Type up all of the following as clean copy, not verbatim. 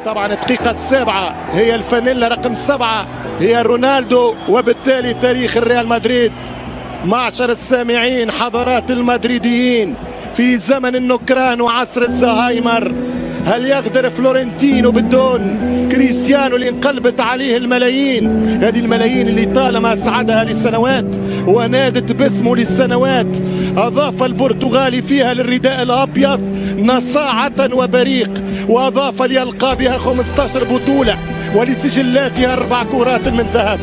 طبعا الدقيقة السابعة هي الفانيلا رقم 7 هي رونالدو، وبالتالي تاريخ الريال مدريد. معشر السامعين حضرات المدريديين، في زمن النكران وعصر الزهايمر، هل يقدر فلورنتينو بدون كريستيانو اللي انقلبت عليه الملايين؟ هذه الملايين اللي طالما اسعدها لسنوات ونادت باسمه للسنوات، اضاف البرتغالي فيها للرداء الابيض نصاعة وبريق، واضاف لألقابها 15 بطولة ولسجلاتها 4 كرات من ذهب.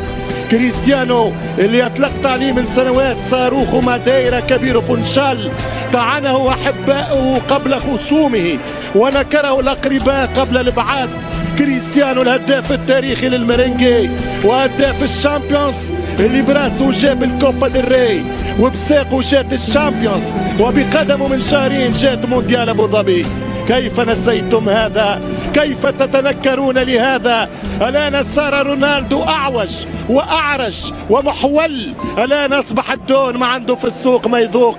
كريستيانو اللي اطلقت عليه من سنوات صاروخ ماديرا كبير فنشال، طعنه احباؤه قبل خصومه ونكره الاقرباء قبل الابعاد. كريستيانو الهداف التاريخي للمرنجي وهداف الشامبيونز اللي براسه جاب الكوبا ديل ري وبساقه جات الشامبيونز وبقدمه من شهرين جات مونديال ابو ظبي. كيف نسيتم هذا؟ كيف تتنكرون لهذا؟ الآن صار رونالدو أعوج وأعرج ومحول، الآن أصبح الدون ما عنده في السوق ما يذوق.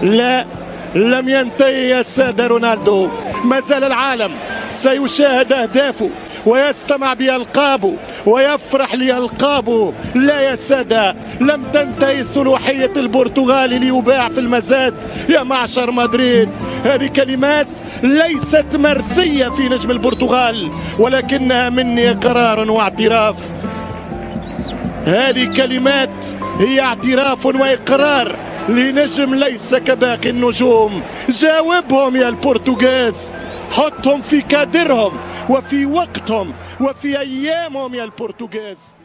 لا، لم ينتهي يا سادة رونالدو، ما زال العالم سيشاهد أهدافه ويستمع بألقابه ويفرح لألقابه. لا يا سادة، لم تنتهي صلوحية البرتغالي ليباع في المزاد يا معشر مدريد. هذه كلمات ليست مرثية في نجم البرتغال، ولكنها مني إقرار واعتراف. هذه كلمات هي اعتراف وإقرار لنجم ليس كباقي النجوم. جاوبهم يا البرتغاز، حطهم في كادرهم وفي وقتهم وفي أيامهم يا البرتغاز.